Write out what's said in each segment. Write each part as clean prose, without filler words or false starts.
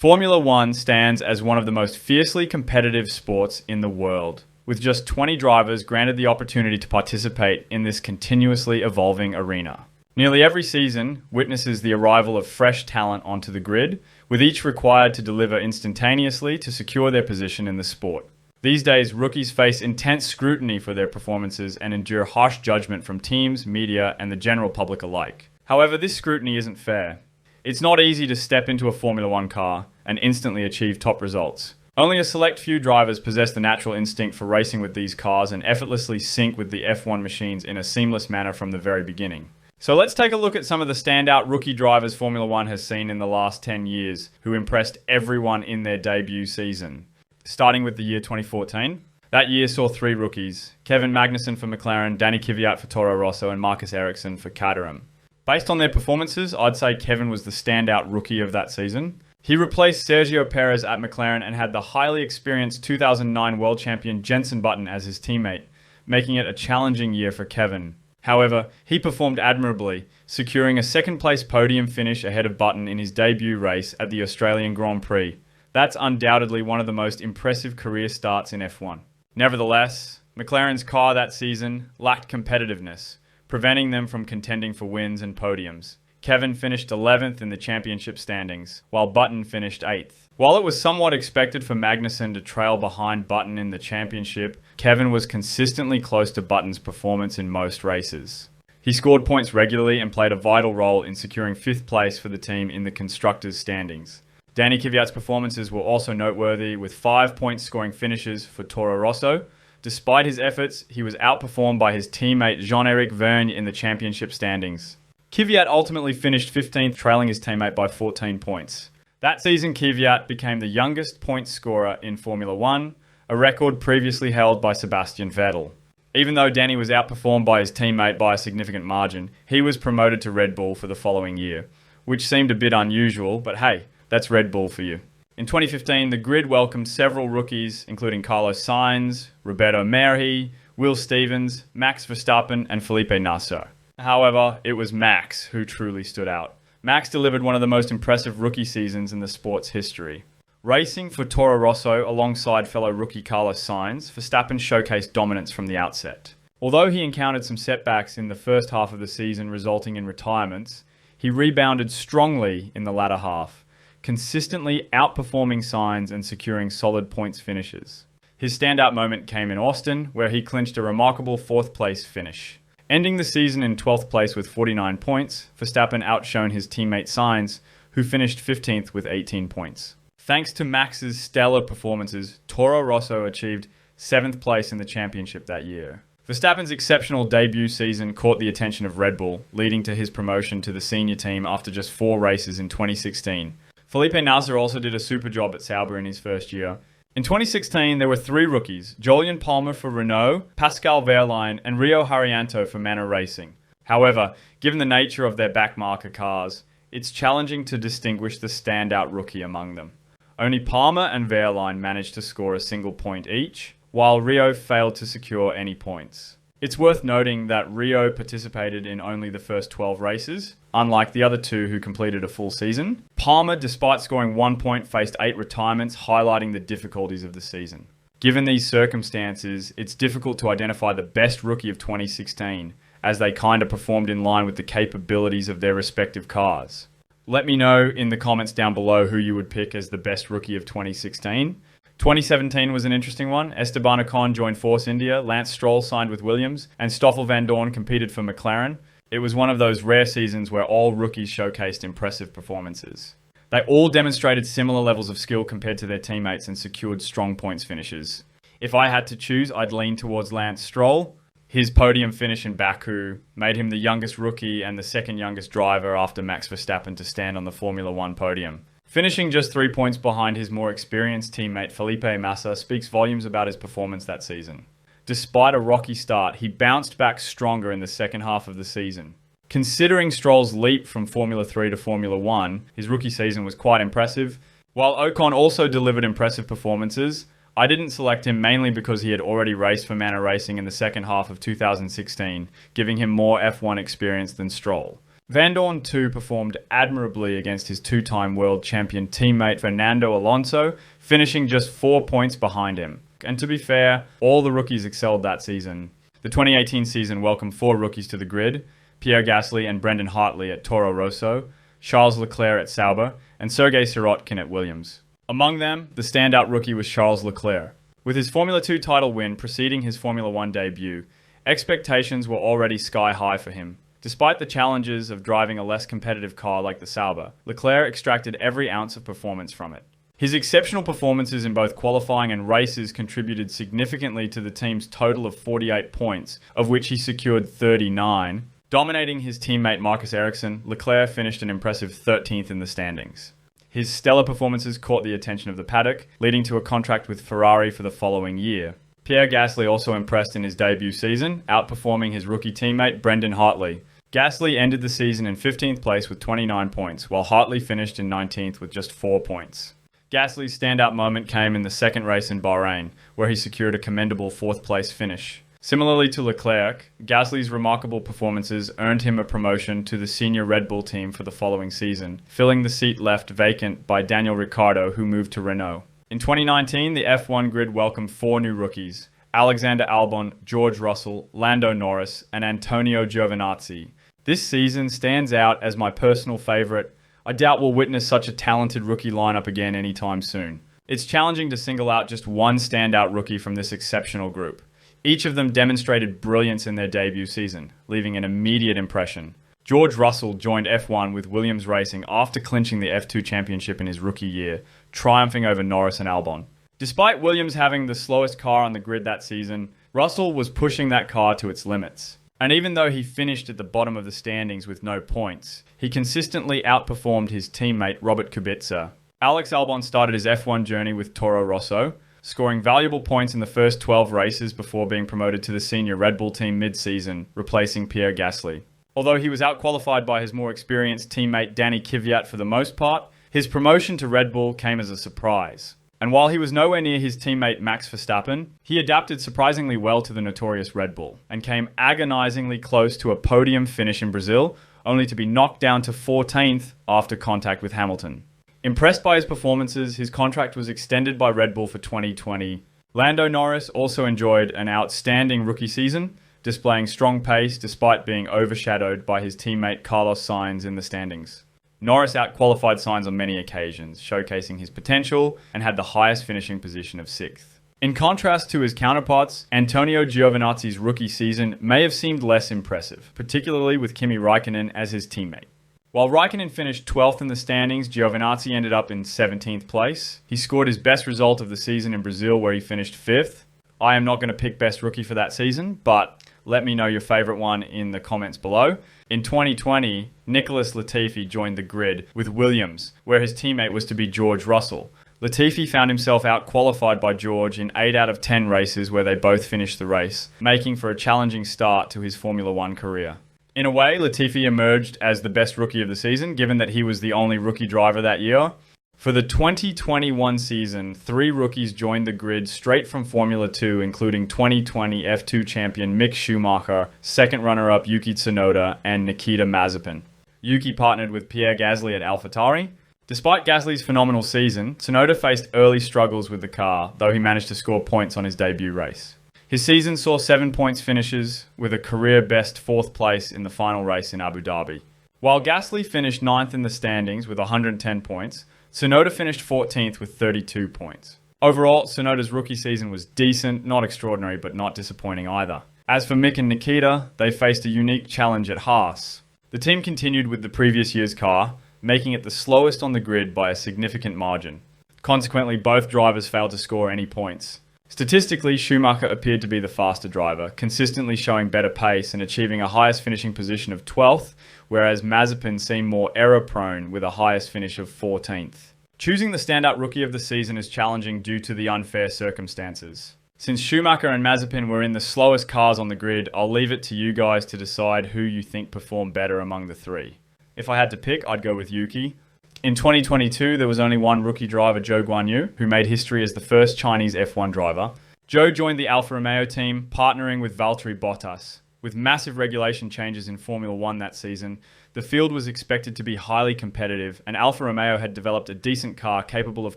Formula One stands as one of the most fiercely competitive sports in the world, with just 20 drivers granted the opportunity to participate in this continuously evolving arena. Nearly every season witnesses the arrival of fresh talent onto the grid, with each required to deliver instantaneously to secure their position in the sport. These days, rookies face intense scrutiny for their performances and endure harsh judgment from teams, media, and the general public alike. However, this scrutiny isn't fair. It's not easy to step into a Formula One car and instantly achieve top results. Only a select few drivers possess the natural instinct for racing with these cars and effortlessly sync with the F1 machines in a seamless manner from the very beginning. So let's take a look at some of the standout rookie drivers Formula One has seen in the last 10 years who impressed everyone in their debut season. Starting with the year 2014. That year saw 3 rookies: Kevin Magnussen for McLaren, Danny Kvyat for Toro Rosso, and Marcus Ericsson for Caterham. Based on their performances, I'd say Kevin was the standout rookie of that season. He replaced Sergio Perez at McLaren and had the highly experienced 2009 world champion Jenson Button as his teammate, making it a challenging year for Kevin. However, he performed admirably, securing a second-place podium finish ahead of Button in his debut race at the Australian Grand Prix. That's undoubtedly one of the most impressive career starts in F1. Nevertheless, McLaren's car that season lacked competitiveness, preventing them from contending for wins and podiums. Kevin finished 11th in the championship standings, while Button finished 8th. While it was somewhat expected for Magnussen to trail behind Button in the championship, Kevin was consistently close to Button's performance in most races. He scored points regularly and played a vital role in securing 5th place for the team in the constructors' standings. Danny Kvyat's performances were also noteworthy, with 5-point scoring finishes for Toro Rosso. Despite his efforts, he was outperformed by his teammate Jean-Éric Vergne in the championship standings. Kvyat ultimately finished 15th, trailing his teammate by 14 points. That season, Kvyat became the youngest point scorer in Formula One, a record previously held by Sebastian Vettel. Even though Danny was outperformed by his teammate by a significant margin, he was promoted to Red Bull for the following year, which seemed a bit unusual, but hey, that's Red Bull for you. In 2015, the grid welcomed several rookies, including Carlos Sainz, Roberto Merhi, Will Stevens, Max Verstappen, and Felipe Nasr. However, it was Max who truly stood out. Max delivered one of the most impressive rookie seasons in the sport's history. Racing for Toro Rosso alongside fellow rookie Carlos Sainz, Verstappen showcased dominance from the outset. Although he encountered some setbacks in the first half of the season resulting in retirements, he rebounded strongly in the latter half, consistently outperforming Sainz and securing solid points finishes. His standout moment came in Austin, where he clinched a remarkable 4th place finish. Ending the season in 12th place with 49 points, Verstappen outshone his teammate Sainz, who finished 15th with 18 points. Thanks to Max's stellar performances, Toro Rosso achieved 7th place in the championship that year. Verstappen's exceptional debut season caught the attention of Red Bull, leading to his promotion to the senior team after just 4 races in 2016. Felipe Nasr also did a super job at Sauber in his first year. In 2016, there were 3 rookies: Jolyon Palmer for Renault, Pascal Wehrlein, and Rio Haryanto for Manor Racing. However, given the nature of their backmarker cars, it's challenging to distinguish the standout rookie among them. Only Palmer and Wehrlein managed to score a single point each, while Rio failed to secure any points. It's worth noting that Rio participated in only the first 12 races, unlike the other 2 who completed a full season. Palmer, despite scoring 1 point, faced 8 retirements, highlighting the difficulties of the season. Given these circumstances, it's difficult to identify the best rookie of 2016, as they kinda performed in line with the capabilities of their respective cars. Let me know in the comments down below who you would pick as the best rookie of 2016. 2017 was an interesting one. Esteban Ocon joined Force India, Lance Stroll signed with Williams, and Stoffel Van Dorn competed for McLaren. It was one of those rare seasons where all rookies showcased impressive performances. They all demonstrated similar levels of skill compared to their teammates and secured strong points finishes. If I had to choose, I'd lean towards Lance Stroll. His podium finish in Baku made him the youngest rookie and the second youngest driver after Max Verstappen to stand on the Formula One podium. Finishing just 3 points behind his more experienced teammate Felipe Massa speaks volumes about his performance that season. Despite a rocky start, he bounced back stronger in the second half of the season. Considering Stroll's leap from Formula 3 to Formula 1, his rookie season was quite impressive. While Ocon also delivered impressive performances, I didn't select him mainly because he had already raced for Manor Racing in the second half of 2016, giving him more F1 experience than Stroll. Van Dorn too performed admirably against his two-time world champion teammate Fernando Alonso, finishing just 4 points behind him. And to be fair, all the rookies excelled that season. The 2018 season welcomed 4 rookies to the grid: Pierre Gasly and Brendan Hartley at Toro Rosso, Charles Leclerc at Sauber, and Sergei Sirotkin at Williams. Among them, the standout rookie was Charles Leclerc. With his Formula 2 title win preceding his Formula 1 debut, expectations were already sky high for him. Despite the challenges of driving a less competitive car like the Sauber, Leclerc extracted every ounce of performance from it. His exceptional performances in both qualifying and races contributed significantly to the team's total of 48 points, of which he secured 39. Dominating his teammate Marcus Ericsson, Leclerc finished an impressive 13th in the standings. His stellar performances caught the attention of the paddock, leading to a contract with Ferrari for the following year. Pierre Gasly also impressed in his debut season, outperforming his rookie teammate Brendan Hartley. Gasly ended the season in 15th place with 29 points, while Hartley finished in 19th with just 4 points. Gasly's standout moment came in the second race in Bahrain, where he secured a commendable 4th place finish. Similarly to Leclerc, Gasly's remarkable performances earned him a promotion to the senior Red Bull team for the following season, filling the seat left vacant by Daniel Ricciardo, who moved to Renault. In 2019, the F1 grid welcomed 4 new rookies: Alexander Albon, George Russell, Lando Norris, and Antonio Giovinazzi. This season stands out as my personal favourite. I doubt we'll witness such a talented rookie lineup again anytime soon. It's challenging to single out just one standout rookie from this exceptional group. Each of them demonstrated brilliance in their debut season, leaving an immediate impression. George Russell joined F1 with Williams Racing after clinching the F2 championship in his rookie year, triumphing over Norris and Albon. Despite Williams having the slowest car on the grid that season, Russell was pushing that car to its limits. And even though he finished at the bottom of the standings with no points, he consistently outperformed his teammate Robert Kubica. Alex Albon started his F1 journey with Toro Rosso, scoring valuable points in the first 12 races before being promoted to the senior Red Bull team mid-season, replacing Pierre Gasly. Although he was outqualified by his more experienced teammate Danny Kvyat for the most part, his promotion to Red Bull came as a surprise. And while he was nowhere near his teammate Max Verstappen, he adapted surprisingly well to the notorious Red Bull and came agonizingly close to a podium finish in Brazil, only to be knocked down to 14th after contact with Hamilton. Impressed by his performances, his contract was extended by Red Bull for 2020. Lando Norris also enjoyed an outstanding rookie season, displaying strong pace despite being overshadowed by his teammate Carlos Sainz in the standings. Norris outqualified Sainz on many occasions, showcasing his potential, and had the highest finishing position of 6th. In contrast to his counterparts, Antonio Giovinazzi's rookie season may have seemed less impressive, particularly with Kimi Räikkönen as his teammate. While Räikkönen finished 12th in the standings, Giovinazzi ended up in 17th place. He scored his best result of the season in Brazil, where he finished 5th. I am not going to pick best rookie for that season, but let me know your favourite one in the comments below. In 2020, Nicholas Latifi joined the grid with Williams, where his teammate was to be George Russell. Latifi found himself out-qualified by George in 8 out of 10 races where they both finished the race, making for a challenging start to his Formula 1 career. In a way, Latifi emerged as the best rookie of the season, given that he was the only rookie driver that year. For the 2021 season, 3 rookies joined the grid straight from Formula 2, including 2020 F2 champion Mick Schumacher, second runner-up Yuki Tsunoda, and Nikita Mazepin. Yuki partnered with Pierre Gasly at AlphaTauri. Despite Gasly's phenomenal season, Tsunoda faced early struggles with the car, though he managed to score points on his debut race. His season saw 7 points finishes, with a career-best 4th place in the final race in Abu Dhabi. While Gasly finished 9th in the standings with 110 points, Tsunoda finished 14th with 32 points. Overall, Tsunoda's rookie season was decent, not extraordinary, but not disappointing either. As for Mick and Nikita, they faced a unique challenge at Haas. The team continued with the previous year's car, making it the slowest on the grid by a significant margin. Consequently, both drivers failed to score any points. Statistically, Schumacher appeared to be the faster driver, consistently showing better pace and achieving a highest finishing position of 12th, whereas Mazepin seemed more error-prone with a highest finish of 14th. Choosing the standout rookie of the season is challenging due to the unfair circumstances. Since Schumacher and Mazepin were in the slowest cars on the grid, I'll leave it to you guys to decide who you think performed better among the 3. If I had to pick, I'd go with Yuki. In 2022, there was only one rookie driver, Zhou Guanyu, who made history as the first Chinese F1 driver. Zhou joined the Alfa Romeo team, partnering with Valtteri Bottas. With massive regulation changes in Formula One that season, the field was expected to be highly competitive, and Alfa Romeo had developed a decent car capable of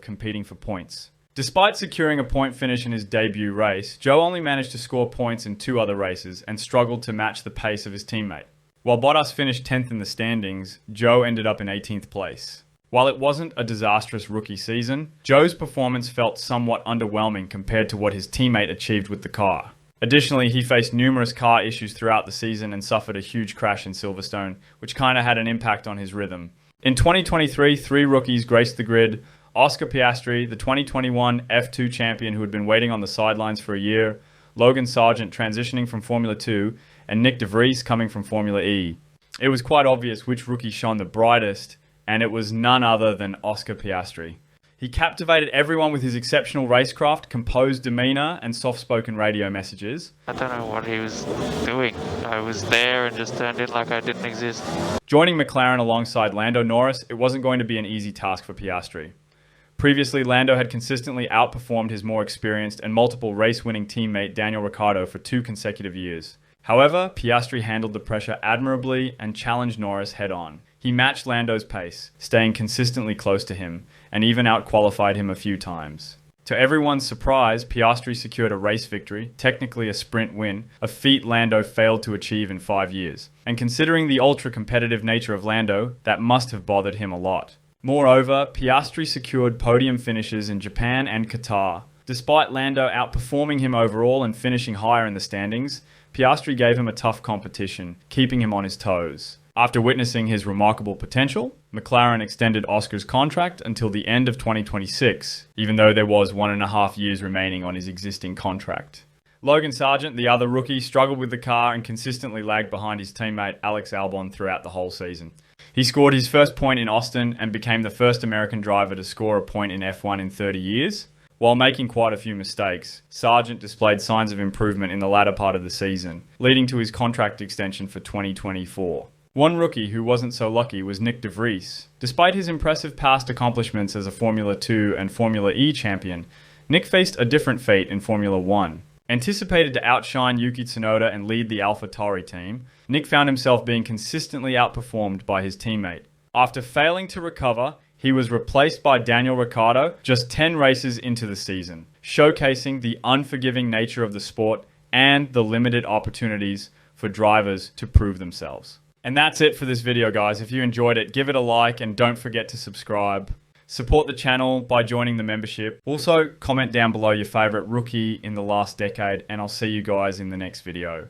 competing for points. Despite securing a point finish in his debut race, Zhou only managed to score points in 2 other races and struggled to match the pace of his teammate. While Bottas finished 10th in the standings, Zhou ended up in 18th place. While it wasn't a disastrous rookie season, Zhou's performance felt somewhat underwhelming compared to what his teammate achieved with the car. Additionally, he faced numerous car issues throughout the season and suffered a huge crash in Silverstone, which kind of had an impact on his rhythm. In 2023, 3 rookies graced the grid: Oscar Piastri, the 2021 F2 champion who had been waiting on the sidelines for a year, Logan Sargeant transitioning from Formula 2, and Nick de Vries coming from Formula E. It was quite obvious which rookie shone the brightest, and it was none other than Oscar Piastri. He captivated everyone with his exceptional racecraft, composed demeanor, and soft-spoken radio messages. I don't know what he was doing. I was there and just turned in like I didn't exist. Joining McLaren alongside Lando Norris, it wasn't going to be an easy task for Piastri. Previously, Lando had consistently outperformed his more experienced and multiple race-winning teammate Daniel Ricciardo for 2 consecutive years. However, Piastri handled the pressure admirably and challenged Norris head-on. He matched Lando's pace, staying consistently close to him, and even out-qualified him a few times. To everyone's surprise, Piastri secured a race victory, technically a sprint win, a feat Lando failed to achieve in 5 years. And considering the ultra-competitive nature of Lando, that must have bothered him a lot. Moreover, Piastri secured podium finishes in Japan and Qatar. Despite Lando outperforming him overall and finishing higher in the standings, Piastri gave him a tough competition, keeping him on his toes. After witnessing his remarkable potential, McLaren extended Oscar's contract until the end of 2026, even though there was 1.5 years remaining on his existing contract. Logan Sargeant, the other rookie, struggled with the car and consistently lagged behind his teammate Alex Albon throughout the whole season. He scored his first point in Austin and became the first American driver to score a point in F1 in 30 years. While making quite a few mistakes, Sargeant displayed signs of improvement in the latter part of the season, leading to his contract extension for 2024. One rookie who wasn't so lucky was Nick de Vries. Despite his impressive past accomplishments as a Formula 2 and Formula E champion, Nick faced a different fate in Formula 1. Anticipated to outshine Yuki Tsunoda and lead the AlphaTauri team, Nick found himself being consistently outperformed by his teammate. After failing to recover, he was replaced by Daniel Ricciardo just 10 races into the season, showcasing the unforgiving nature of the sport and the limited opportunities for drivers to prove themselves. And that's it for this video, guys. If you enjoyed it, give it a like and don't forget to subscribe. Support the channel by joining the membership. Also, comment down below your favorite rookie in the last decade, and I'll see you guys in the next video.